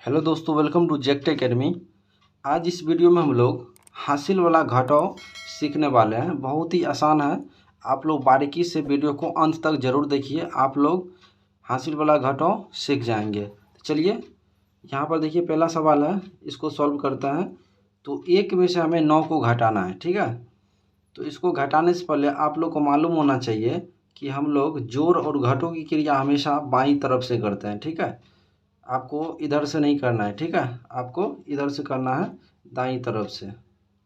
Hello दोस्तों, welcome to जेक्ट academy. आज इस वीडियो में हम लोग हासिल वाला घटाव सीखने वाले हैं। बहुत ही आसान है, आप लोग बारीकी से वीडियो को अंत तक ज़रूर देखिए, आप लोग हासिल वाला घटाव सीख जाएंगे। चलिए यहाँ पर देखिए, पहला सवाल है, इसको सॉल्व करते हैं। तो एक में से हमें 9 को घटाना है, ठीक है। तो इसको घटाने से पहले आप लोग को मालूम होना चाहिए कि हम लोग जोड़ और घटाव की क्रिया हमेशा बाईं तरफ से करते हैं, ठीक है। आपको इधर से नहीं करना है, ठीक है। आपको इधर से करना है, दाईं तरफ से,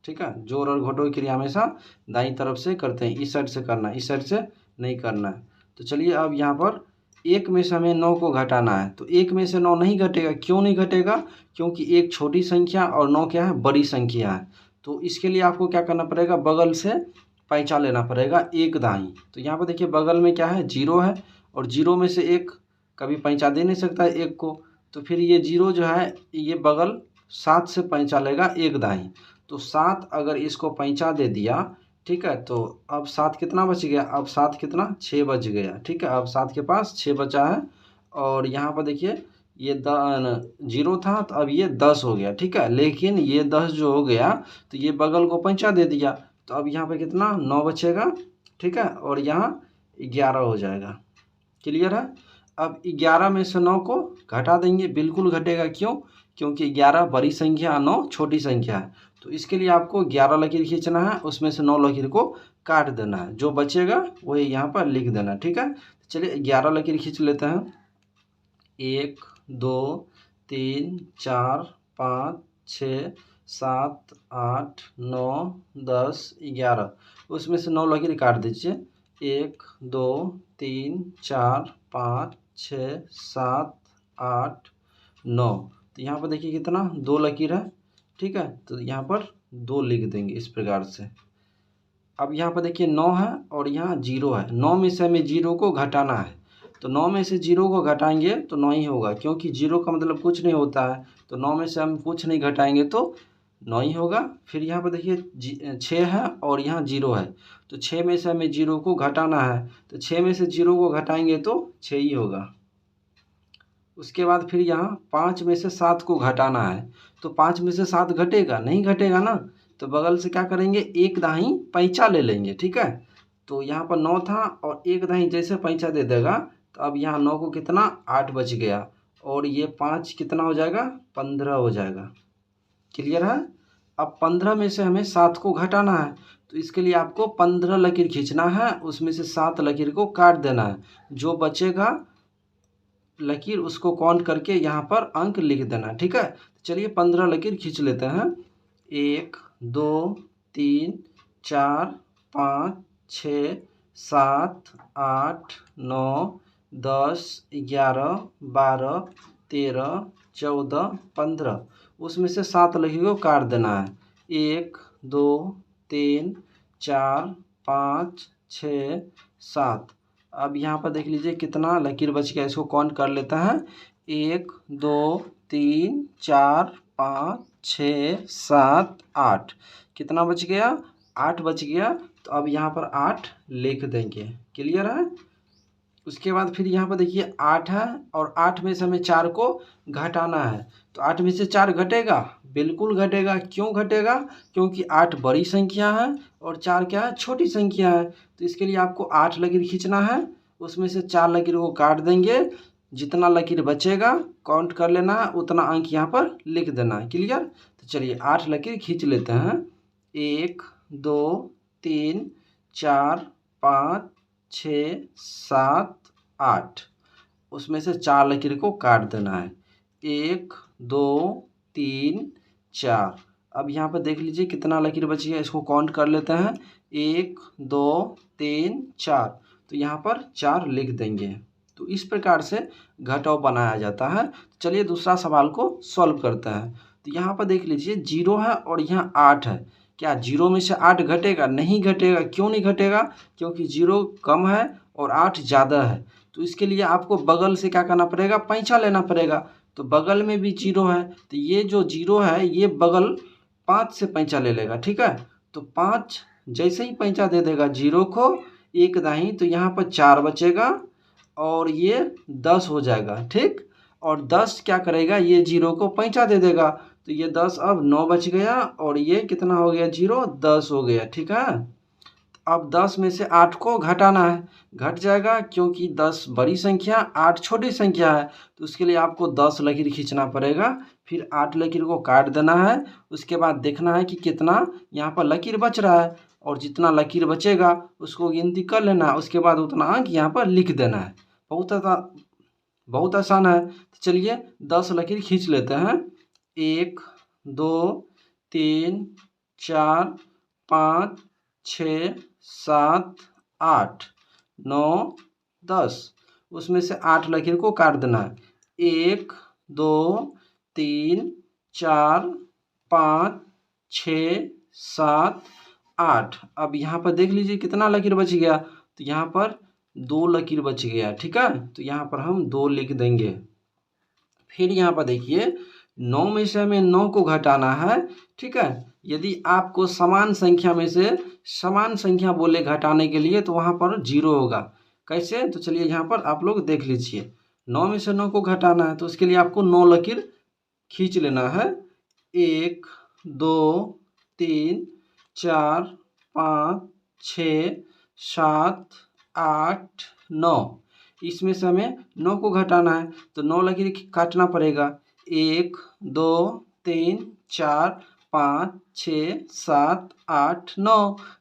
ठीक है। जोड़ और घटाव की क्रिया हमेशा दाईं तरफ से करते हैं, इस साइड से करना है, इस साइड से नहीं करना है। तो चलिए अब यहाँ पर एक में से हमें 9 को घटाना है। तो एक में से 9 नहीं घटेगा। क्यों नहीं घटेगा? क्योंकि एक छोटी संख्या और 9 क्या है, बड़ी संख्या है। तो इसके लिए आपको क्या करना पड़ेगा, बगल से पैंचा लेना पड़ेगा एक दाईं। तो यहाँ पर देखिए, बगल में क्या है, जीरो है, और जीरो में से एक कभी पैंचा दे नहीं सकता है एक को। तो फिर ये जीरो जो है, ये बगल 7 से पैंचा लेगा एक दाईं। तो 7 अगर इसको पैंचा दे दिया, ठीक है, तो अब 7 कितना बच गया, अब 7 कितना, 6 बच गया, ठीक है। अब 7 के पास 6 बचा है, और यहाँ पर देखिए ये जीरो था, तो अब ये 10 हो गया, ठीक है। लेकिन ये 10 जो हो गया, तो ये बगल को पैंचा दे दिया, तो अब यहाँ पे कितना, 9 बचेगा, ठीक है, और यहाँ 11 हो जाएगा। क्लियर है? अब 11 में से 9 को घटा देंगे, बिल्कुल घटेगा। क्यों? क्योंकि 11 बड़ी संख्या, 9 छोटी संख्या है। तो इसके लिए आपको 11 लकीर खींचना है, उसमें से 9 लकीर को काट देना है, जो बचेगा वही यहाँ पर लिख देना, ठीक है। चलिए 11 लकीर खींच लेते हैं। 1 2 3 4 5 6 7 8 9 10 11, उसमें से 9 लकीर काट दीजिए। 1 2 3 4 5 6 7 8 9। तो यहाँ पर देखिए कितना, 2 लकीर है, ठीक है। तो यहाँ पर 2 लिख देंगे इस प्रकार से। अब यहाँ पर देखिए 9 है और यहाँ 0 है। 9 में से हमें 0 को घटाना है। तो 9 में से 0 को घटाएंगे तो 9 ही होगा, क्योंकि 0 का मतलब कुछ नहीं होता है। तो 9 में से हम कुछ नहीं घटाएंगे तो 9 ही होगा। फिर यहाँ पर देखिए 6 है और यहाँ 0 है। तो 6 में से हमें 0 को घटाना है, तो 6 में से 0 को घटाएंगे तो 6 ही होगा। उसके बाद फिर यहाँ 5 में से 7 को घटाना है। तो 5 में से 7 घटेगा नहीं, घटेगा ना। तो बगल से क्या करेंगे, एक दाहीं पैंचा ले लेंगे, ठीक है। तो यहाँ पर 9 था और एक दाहीं जैसे पैंचा दे देगा, तो अब यहाँ 9 को कितना, 8 बच गया, और ये 5 कितना हो जाएगा, 15 हो जाएगा। क्लियर है? अब 15 में से हमें 7 को घटाना है। तो इसके लिए आपको 15 लकीर खींचना है, उसमें से 7 लकीर को काट देना है। जो बचेगा लकीर उसको काउंट करके यहाँ पर अंक लिख देना, ठीक है। चलिए 15 लकीर खींच लेते हैं। 1 2 3 4 5 6 7 8 9 10 11 12 13 14 15, उसमें से 7 लकीर को काट देना है। 1 2 3 4 5 6 7। अब यहाँ पर देख लीजिए कितना लकीर बच गया, इसको काउंट कर लेता है। 1 2 3 4 5 6 7 8, कितना बच गया, 8 बच गया। तो अब यहाँ पर 8 लिख देंगे। क्लियर है? उसके बाद फिर यहाँ पर देखिए 8 है, और 8 में से हमें 4 को घटाना है। तो 8 में से 4 घटेगा, बिल्कुल घटेगा। क्यों घटेगा? क्योंकि 8 बड़ी संख्या है और 4 क्या है, छोटी संख्या है। तो इसके लिए आपको 8 लकीर खींचना है, उसमें से 4 लकीर को काट देंगे। जितना लकीर बचेगा काउंट कर लेना है, उतना अंक यहाँ पर लिख देना है। क्लियर? तो चलिए 8 लकीर खींच लेते हैं। 1 2 3 4 5 6 7 8, उसमें से 4 लकीर को काट देना है। 1 2 3 4। अब यहाँ पर देख लीजिए कितना लकीर बच गया, इसको काउंट कर लेते हैं। 1 2 3 4, तो यहाँ पर 4 लिख देंगे। तो इस प्रकार से घटाव बनाया जाता है। चलिए दूसरा सवाल को सॉल्व करते हैं। तो यहाँ पर देख लीजिए 0 है और यहाँ 8 है। क्या 0 में से 8 घटेगा? नहीं घटेगा। क्यों नहीं घटेगा? क्योंकि 0 कम है और 8 ज़्यादा है। तो इसके लिए आपको बगल से क्या करना पड़ेगा, पैंचा लेना पड़ेगा। तो बगल में भी 0 है, तो ये जो 0 है ये बगल 5 से पैंचा ले लेगा, ठीक है। तो 5 जैसे ही पैंचा दे देगा 0 को एक दाहीं, तो यहाँ पर 4 बचेगा और ये 10 हो जाएगा, ठीक। और 10 क्या करेगा, ये 0 को पैंचा दे देगा। तो ये 10 अब 9 बच गया और ये कितना हो गया, 0 10 हो गया। ठीक है, अब 10 में से 8 को घटाना है, घट जाएगा क्योंकि 10 बड़ी संख्या 8 छोटी संख्या है। तो उसके लिए आपको 10 लकीर खींचना पड़ेगा, फिर 8 लकीर को काट देना है। उसके बाद देखना है कि कितना यहाँ पर लकीर बच रहा है, और जितना लकीर बचेगा उसको गिनती कर लेना है। उसके बाद उतना अंक यहाँ पर लिख देना है। बहुत आसान है। तो चलिए 10 लकीर खींच लेते हैं। 1 2 3 4 5 6 7 8 9 10। उसमें से 8 लकीर को काट देना है। 1 2 3 4 5 6 7 8। अब यहाँ पर देख लीजिए कितना लकीर बच गया। तो यहाँ पर 2 लकीर बच गया। ठीक है, तो यहाँ पर हम 2 लिख देंगे। फिर यहाँ पर देखिए 9 में से हमें 9 को घटाना है। ठीक है, यदि आपको समान संख्या में से समान संख्या बोले घटाने के लिए तो वहाँ पर 0 होगा। कैसे, तो चलिए यहाँ पर आप लोग देख लीजिए। 9 में से 9 को घटाना है तो उसके लिए आपको 9 लकीर खींच लेना है। 1 2 3 4 5 6 7 8 9। इसमें से हमें 9 को घटाना है तो 9 लकीर काटना पड़ेगा। 1 2 3 4 5 6 7 8 9।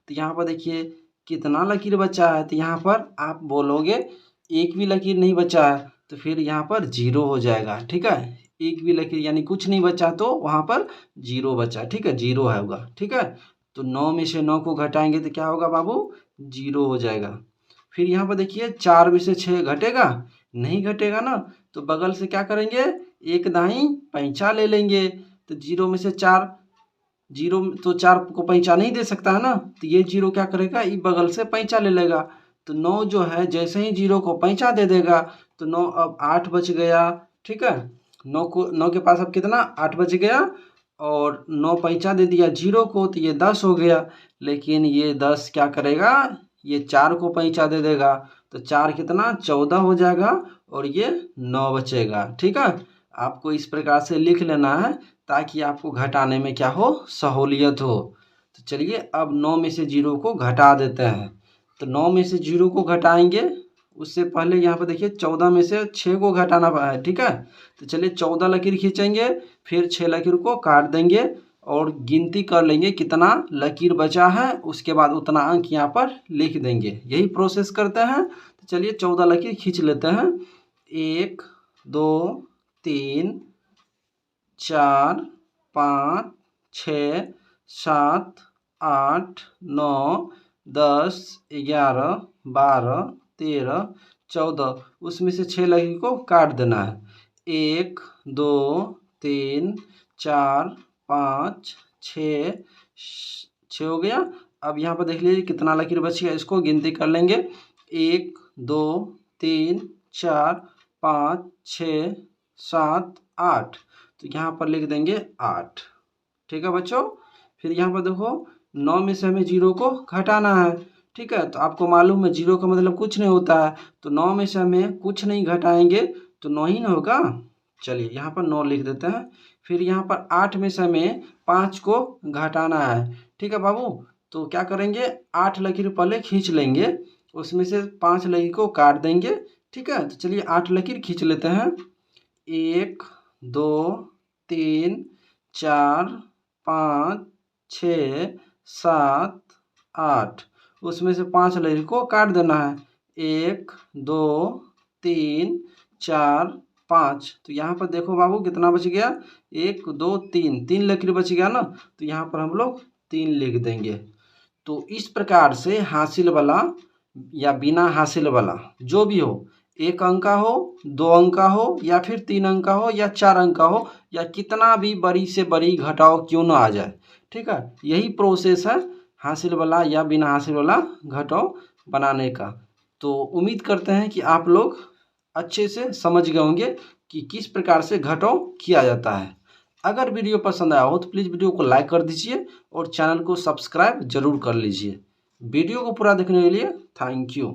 तो यहाँ पर देखिए कितना लकीर बचा है। तो यहाँ पर आप बोलोगे एक भी लकीर नहीं बचा है, तो फिर यहाँ पर 0 हो जाएगा। ठीक है, एक भी लकीर यानी कुछ नहीं बचा तो वहाँ पर 0 बचा। ठीक है, 0 है होगा। ठीक है, तो 9 में से 9 को घटाएंगे तो क्या होगा बाबू, 0 हो जाएगा। फिर यहाँ पर देखिए 4 में से 6 घटेगा, नहीं घटेगा ना, तो बगल से क्या करेंगे, एक दाई पैंचा ले लेंगे। तो 0 में से 4, 0 तो 4 को पैंचा नहीं दे सकता है ना, तो ये 0 क्या करेगा, इस बगल से पैंचा ले लेगा। तो 9 जो है जैसे ही 0 को पैंचा दे देगा तो 9 अब 8 बच गया। ठीक है, 9 के पास अब कितना, 8 बच गया, और 9 पैंचा दे दिया 0 को तो ये 10 हो गया। लेकिन ये 10 क्या करेगा, ये 4 को पैंचा दे देगा तो 4 कितना, 14 हो जाएगा, और ये 9 बचेगा। ठीक है, आपको इस प्रकार से लिख लेना है ताकि आपको घटाने में क्या हो, सहूलियत हो। तो चलिए अब 9 में से 0 को घटा देते हैं। तो 9 में से 0 को घटाएंगे, उससे पहले यहाँ पर देखिए 14 में से 6 को घटाना है। ठीक है, तो चलिए 14 लकीर खींचेंगे, फिर 6 लकीर को काट देंगे और गिनती कर लेंगे कितना लकीर बचा है। उसके बाद उतना अंक यहाँ पर लिख देंगे। यही प्रोसेस करते हैं। तो चलिए 14 लकीर खींच लेते हैं। 1 2 3 4 5 6 7 8 9 10 11 12 13 14। उसमें से 6 लकीर को काट देना है। 1 2 3 4 5 6 हो गया। अब यहाँ पर देख लीजिए कितना लकीर बच गया, इसको गिनती कर लेंगे। 1 2 3 4 5 6 7 8। तो यहाँ पर लिख देंगे 8। ठीक है बच्चों, फिर यहाँ पर देखो 9 में से हमें 0 को घटाना है। ठीक है, तो आपको मालूम है 0 का मतलब कुछ नहीं होता है, तो 9 में से हमें कुछ नहीं घटाएंगे तो 9 ही ना होगा। चलिए यहाँ पर 9 लिख देते हैं। फिर यहाँ पर 8 में से हमें 5 को घटाना है। ठीक है बाबू, तो क्या करेंगे, 8 लकीर पहले खींच लेंगे, उसमें से 5 लकीर को काट देंगे। ठीक है, तो चलिए 8 लकीर खींच लेते हैं। 1 2 3 4 5 6 7 8। उसमें से 5 लकीर को काट देना है। 1 2 3 4 5। तो यहाँ पर देखो बाबू कितना बच गया, 1 2 3 लकीर बच गया ना, तो यहाँ पर हम लोग 3 लिख देंगे। तो इस प्रकार से हासिल वाला या बिना हासिल वाला जो भी हो, 1 अंक का हो, 2 अंक का हो, या फिर 3 अंक का हो, या 4 अंक का हो, या कितना भी बड़ी से बड़ी घटाओ क्यों ना आ जाए। ठीक है, यही प्रोसेस है हासिल वाला या बिना हासिल वाला घटाओ बनाने का। तो उम्मीद करते हैं कि आप लोग अच्छे से समझ गए होंगे कि किस प्रकार से घटाओ किया जाता है। अगर वीडियो पसंद आया हो तो प्लीज़ वीडियो को लाइक कर दीजिए और चैनल को सब्सक्राइब जरूर कर लीजिए। वीडियो को पूरा देखने के लिए थैंक यू।